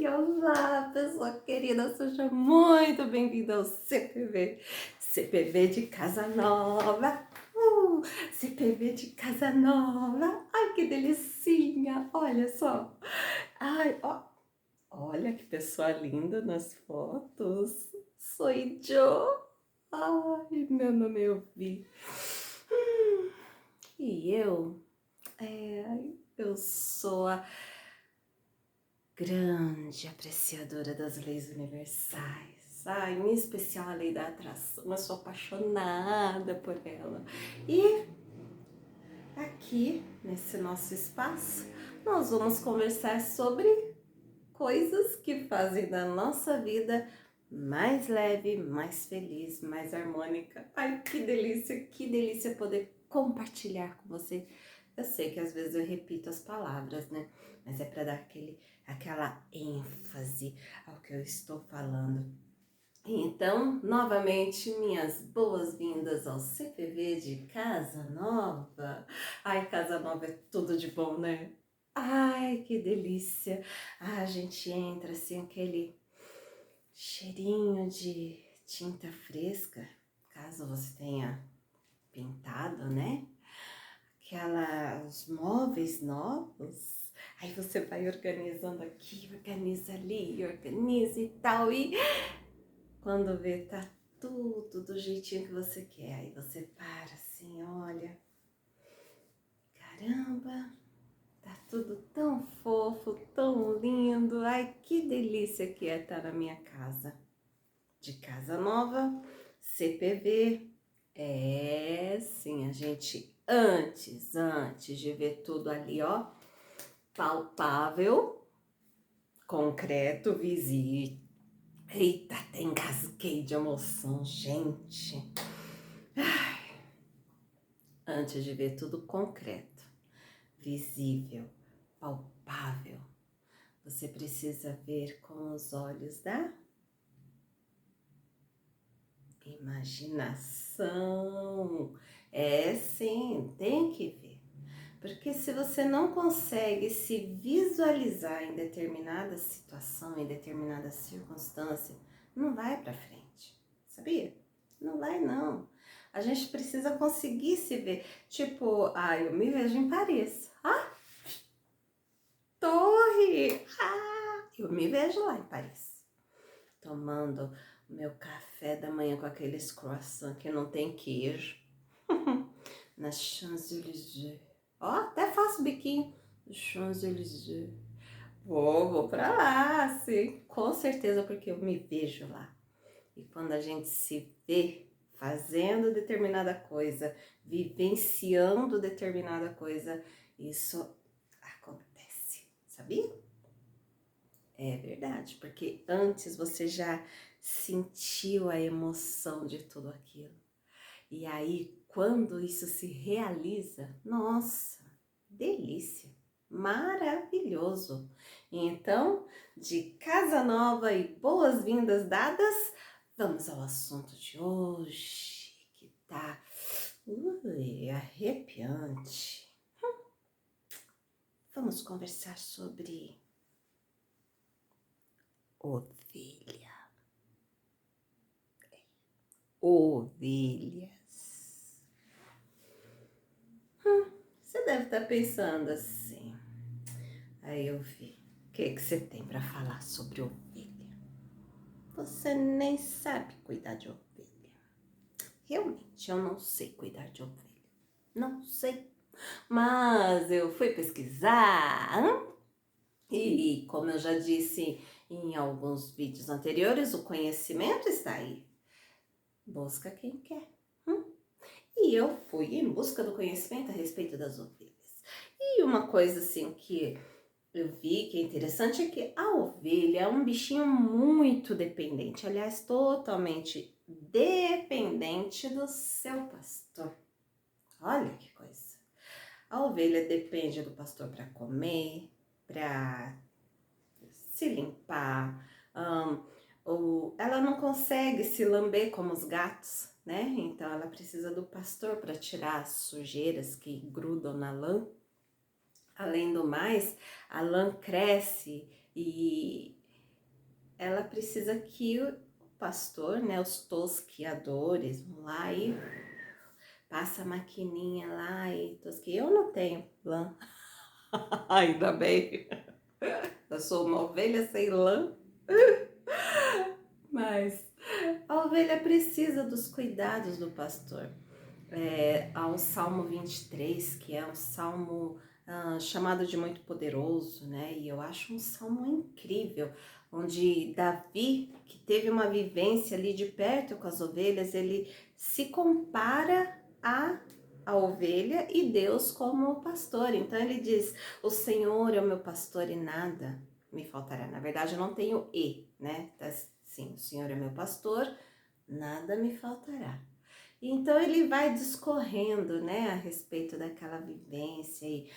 olá, pessoa querida, seja muito bem-vinda ao CPV. CPV de Casa Nova. CPV de Casa Nova. Ai, que delicinha, olha só. Ai, ó, olha que pessoa linda nas fotos. Sou eu. Ai, meu nome é Ovi. E eu sou a grande apreciadora das leis universais. Em especial a lei da atração. Eu sou apaixonada por ela. E aqui, nesse nosso espaço, nós vamos conversar sobre coisas que fazem da nossa vida mais leve, mais feliz, mais harmônica. Ai, que delícia poder compartilhar com você. Eu sei que às vezes eu repito as palavras, né? Mas é para dar aquela ênfase ao que eu estou falando. Então, novamente, minhas boas-vindas ao CPV de Casa Nova. Ai, Casa Nova é tudo de bom, né? Ai, que delícia! A gente entra assim, aquele cheirinho de tinta fresca, caso você tenha pintado, né? Os móveis novos. Aí você vai organizando aqui, organiza ali, organiza e tal. E quando vê, tá tudo do jeitinho que você quer. Aí você para assim, olha, caramba, tá tudo tão fofo, tão lindo. Ai, que delícia que é estar na minha casa. De Casa Nova, CPV. É, sim, a gente antes de ver tudo ali, ó, palpável, concreto, visível. Eita, até engasguei de emoção, gente. Antes de ver tudo concreto, visível, palpável, você precisa ver com os olhos da imaginação. É sim, tem que ver. Porque se você não consegue se visualizar em determinada situação, em determinada circunstância, não vai para frente, sabia? Não vai não. A gente precisa conseguir se ver. Tipo, eu me vejo em Paris. Torre! Eu me vejo lá em Paris, tomando o meu café da manhã com aqueles croissants que não tem queijo, nas Champs-Élysées. Ó, até faço biquinho nos Champs-Élysées. Vou pra lá, sim, com certeza, porque eu me vejo lá. E quando a gente se vê fazendo determinada coisa, vivenciando determinada coisa, isso acontece, sabia? É verdade, porque antes você já sentiu a emoção de tudo aquilo. E aí, quando isso se realiza, nossa, delícia, maravilhoso. Então, de Casa Nova e boas-vindas dadas, vamos ao assunto de hoje, que tá arrepiante. Vamos conversar sobre ovelha. Ovelhas. Você deve estar pensando assim. Aí eu vi. O que você tem para falar sobre ovelha? Você nem sabe cuidar de ovelha. Realmente, eu não sei cuidar de ovelha. Não sei. Mas eu fui pesquisar. E como eu já disse em alguns vídeos anteriores, o conhecimento está aí. Busca quem quer. E eu fui em busca do conhecimento a respeito das ovelhas. E uma coisa assim que eu vi que é interessante é que a ovelha é um bichinho muito dependente, aliás, totalmente dependente do seu pastor. Olha que coisa. A ovelha depende do pastor para comer, para se limpar, ou ela não consegue se lamber como os gatos, né? Então ela precisa do pastor para tirar as sujeiras que grudam na lã. Além do mais, a lã cresce e ela precisa que o pastor, né, os tosquiadores vão lá e passa a maquininha lá e tosqueia. Eu não tenho lã, ainda bem. Eu sou uma ovelha sem lã, mas a ovelha precisa dos cuidados do pastor. Há o Salmo 23, que é um salmo chamado de muito poderoso, né? E eu acho um salmo incrível, onde Davi, que teve uma vivência ali de perto com as ovelhas, ele se compara a ovelha e Deus como o pastor. Então ele diz: o Senhor é o meu pastor e nada me faltará. Na verdade, eu não tenho e, né? Tá, sim, o Senhor é meu pastor, nada me faltará. Então ele vai discorrendo, né, a respeito daquela vivência e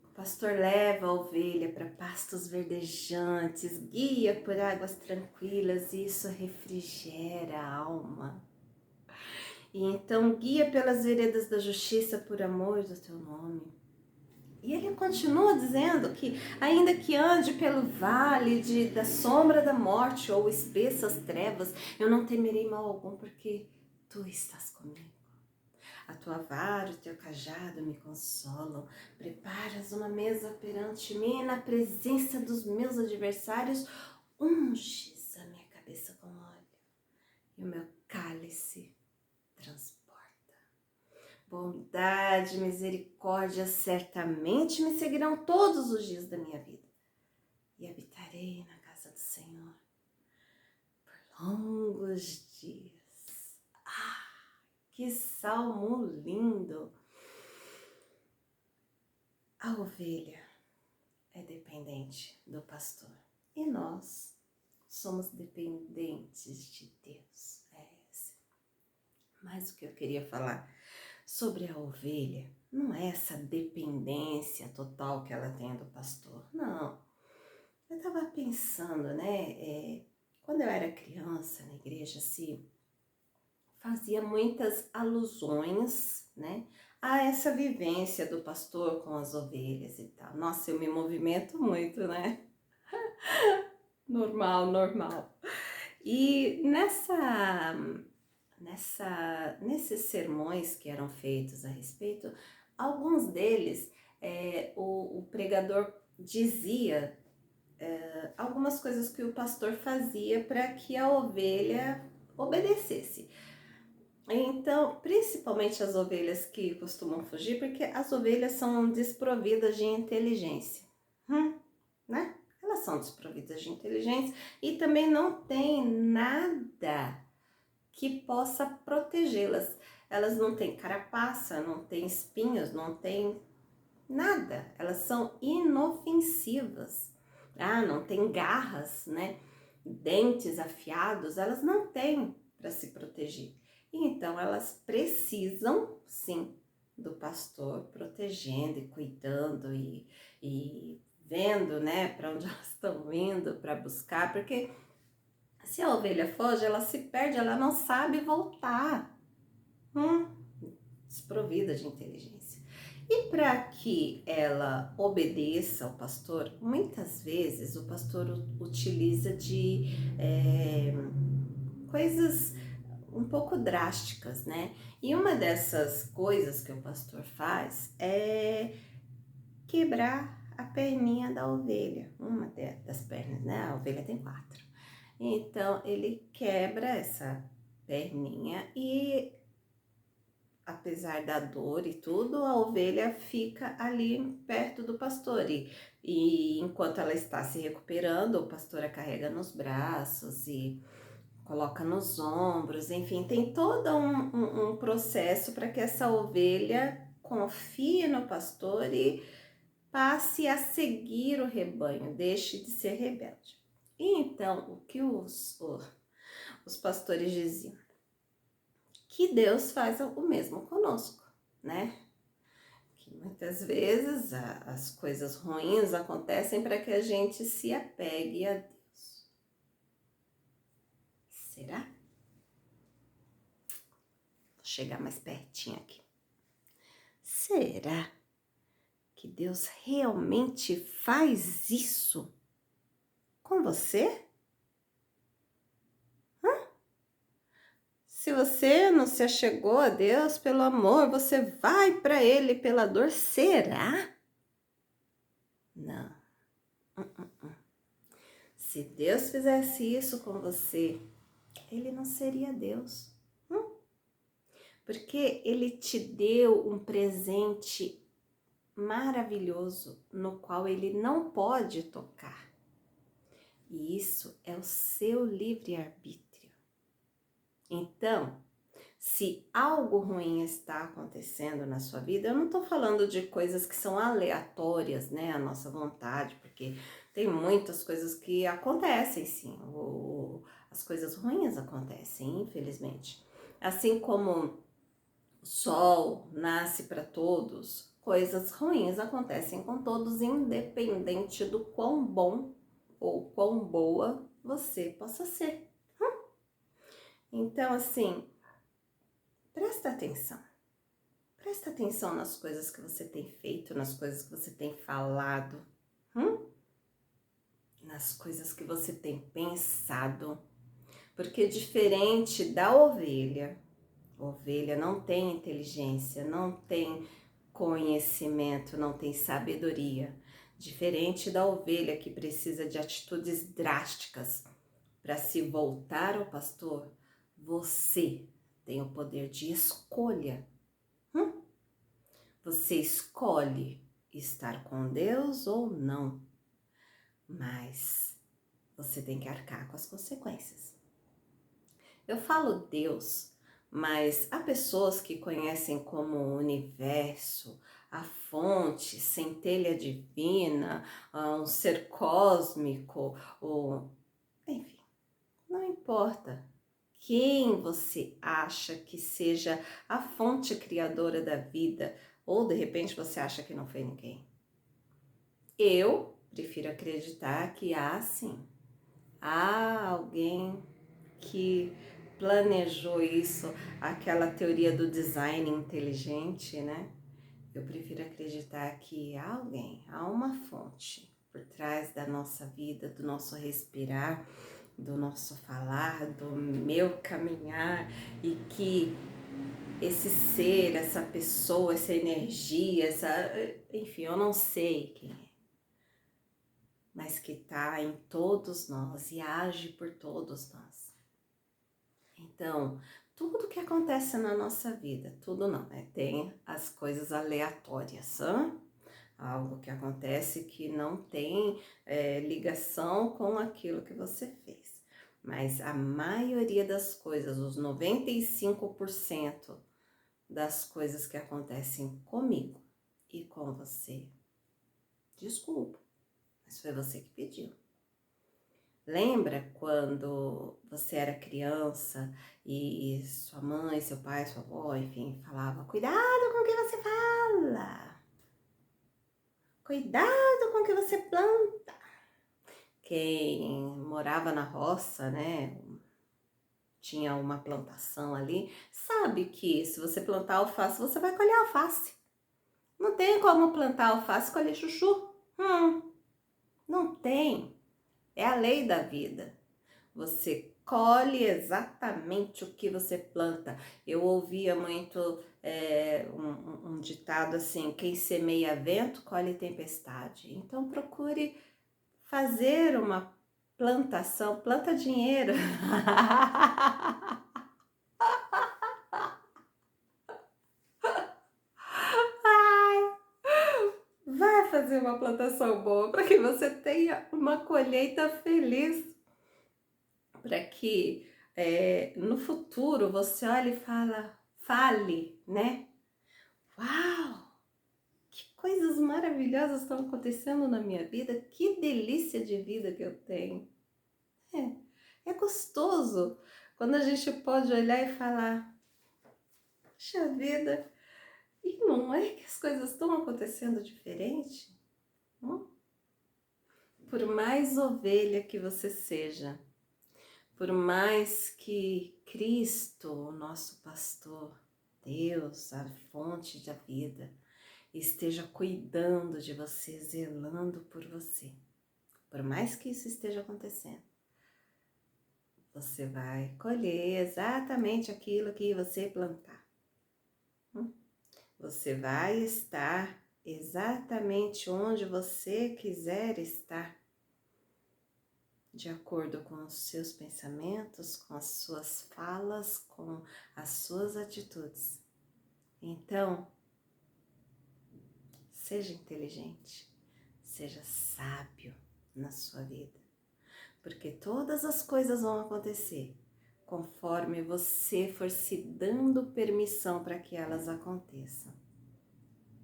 o pastor leva a ovelha para pastos verdejantes, guia por águas tranquilas e isso refrigera a alma. E então guia pelas veredas da justiça por amor do teu nome. E ele continua dizendo que ainda que ande pelo vale da sombra da morte ou espessas trevas, eu não temerei mal algum porque tu estás comigo. A tua vara e o teu cajado me consolam. Preparas uma mesa perante mim na presença dos meus adversários. Unges a minha cabeça com óleo e o meu cálice transporta. Bondade e misericórdia certamente me seguirão todos os dias da minha vida. E habitarei na casa do Senhor por longos dias. Que salmo lindo! A ovelha é dependente do pastor e nós somos dependentes de Deus. Mas o que eu queria falar sobre a ovelha não é essa dependência total que ela tem do pastor, não. Eu estava pensando, né, quando eu era criança na igreja, assim, fazia muitas alusões, né, a essa vivência do pastor com as ovelhas e tal. Nossa, eu me movimento muito, né? Normal. E nesses sermões que eram feitos a respeito, alguns deles, o pregador dizia algumas coisas que o pastor fazia para que a ovelha obedecesse. Então, principalmente as ovelhas que costumam fugir, porque as ovelhas são desprovidas de inteligência, né? Elas são desprovidas de inteligência e também não tem nada que possa protegê-las. Elas não têm carapaça, não têm espinhos, não têm nada. Elas são inofensivas. Não tem garras, né? Dentes afiados, elas não têm para se proteger. Então, elas precisam, sim, do pastor protegendo e cuidando e vendo, né, para onde elas estão indo para buscar, porque se a ovelha foge, ela se perde, ela não sabe voltar. Desprovida de inteligência. E para que ela obedeça ao pastor, muitas vezes o pastor utiliza de coisas um pouco drásticas, né? E uma dessas coisas que o pastor faz é quebrar a perninha da ovelha, uma das pernas, né? A ovelha tem 4. Então, ele quebra essa perninha e, apesar da dor e tudo, a ovelha fica ali perto do pastor. E enquanto ela está se recuperando, o pastor a carrega nos braços e coloca nos ombros. Enfim, tem todo um processo para que essa ovelha confie no pastor e passe a seguir o rebanho, deixe de ser rebelde. E então, o que os pastores diziam? Que Deus faz o mesmo conosco, né? Que muitas vezes as coisas ruins acontecem para que a gente se apegue a Deus. Será? Vou chegar mais pertinho aqui. Será que Deus realmente faz isso com você? Se você não se achegou a Deus pelo amor, você vai para Ele pela dor. Será? Não. Se Deus fizesse isso com você, Ele não seria Deus. Porque Ele te deu um presente maravilhoso no qual Ele não pode tocar. E isso é o seu livre-arbítrio. Então, se algo ruim está acontecendo na sua vida, eu não estou falando de coisas que são aleatórias, né, à nossa vontade, porque tem muitas coisas que acontecem, sim, as coisas ruins acontecem, infelizmente. Assim como o sol nasce para todos, coisas ruins acontecem com todos, independente do quão bom ou quão boa você possa ser. Então, assim, presta atenção. Presta atenção nas coisas que você tem feito, nas coisas que você tem falado, nas coisas que você tem pensado. Porque diferente da ovelha, a ovelha não tem inteligência, não tem conhecimento, não tem sabedoria. Diferente da ovelha que precisa de atitudes drásticas para se voltar ao pastor, você tem o poder de escolha. Você escolhe estar com Deus ou não, mas você tem que arcar com as consequências. Eu falo Deus, mas há pessoas que conhecem como o universo, a fonte, centelha divina, um ser cósmico, ou enfim, não importa quem você acha que seja a fonte criadora da vida, ou de repente você acha que não foi ninguém. Eu prefiro acreditar que há alguém que planejou isso, aquela teoria do design inteligente, né? Eu prefiro acreditar que há alguém, há uma fonte por trás da nossa vida, do nosso respirar, do nosso falar, do meu caminhar, e que esse ser, essa pessoa, essa energia, enfim, eu não sei quem é, mas que está em todos nós e age por todos nós. Então, tudo que acontece na nossa vida, tudo não, né? Tem as coisas aleatórias, algo que acontece que não tem ligação com aquilo que você fez. Mas a maioria das coisas, os 95% das coisas que acontecem comigo e com você, desculpa, mas foi você que pediu. Lembra quando você era criança e sua mãe, seu pai, sua avó, enfim, falava: cuidado com o que você fala, cuidado com o que você planta. Quem morava na roça, né, tinha uma plantação ali, sabe que se você plantar alface, você vai colher alface. Não tem como plantar alface e colher chuchu. Não tem. É a lei da vida. Você colhe exatamente o que você planta. Eu ouvia muito um ditado assim: quem semeia vento, colhe tempestade. Então procure fazer uma plantação, planta dinheiro. Vai fazer uma plantação boa para que você tenha uma colheita feliz. Para que no futuro você olhe e fale, né? Uau! Que coisas maravilhosas estão acontecendo na minha vida, que delícia de vida que eu tenho. É gostoso quando a gente pode olhar e falar: puxa vida, e não é que as coisas estão acontecendo diferente? Por mais ovelha que você seja, por mais que Cristo, o nosso pastor, Deus, a fonte da vida, esteja cuidando de você, zelando por você, por mais que isso esteja acontecendo, você vai colher exatamente aquilo que você plantar. Você vai estar exatamente onde você quiser estar, de acordo com os seus pensamentos, com as suas falas, com as suas atitudes. Então, seja inteligente, seja sábio na sua vida, porque todas as coisas vão acontecer conforme você for se dando permissão para que elas aconteçam.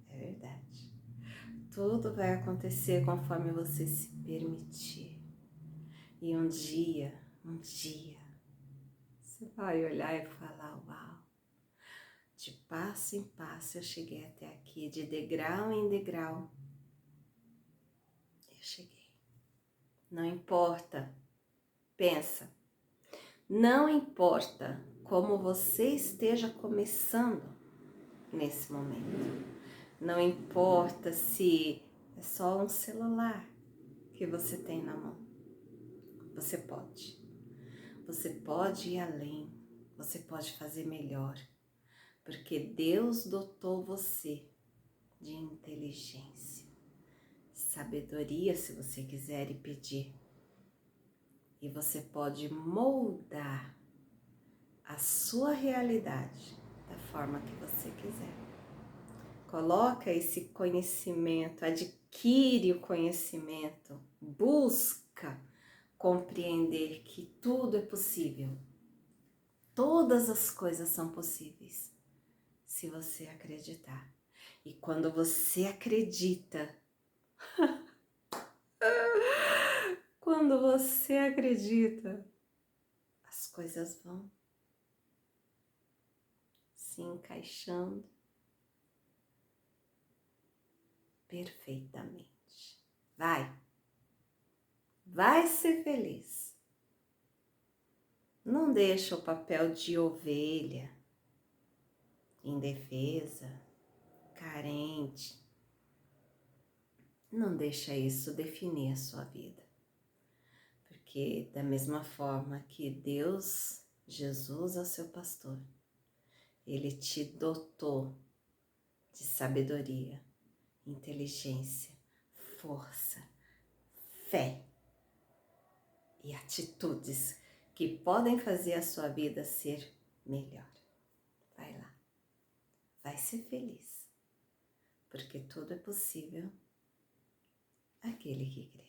É verdade. Tudo vai acontecer conforme você se permitir. E um dia, você vai olhar e falar, uau, de passo em passo eu cheguei até aqui, de degrau em degrau, eu cheguei. Não importa, pensa, não importa como você esteja começando nesse momento, não importa se é só um celular que você tem na mão, você pode ir além, você pode fazer melhor, porque Deus dotou você de inteligência, sabedoria, se você quiser e pedir. E você pode moldar a sua realidade da forma que você quiser. Coloca esse conhecimento, adquire o conhecimento, busca compreender que tudo é possível. Todas as coisas são possíveis, se você acreditar. E quando você acredita, as coisas vão se encaixando perfeitamente. Vai ser feliz. Não deixa o papel de ovelha, indefesa, carente. Não deixa isso definir a sua vida. Porque da mesma forma que Deus, Jesus é o seu pastor, Ele te dotou de sabedoria, inteligência, força, fé e atitudes que podem fazer a sua vida ser melhor. Vai lá, vai ser feliz, porque tudo é possível aquele que crê.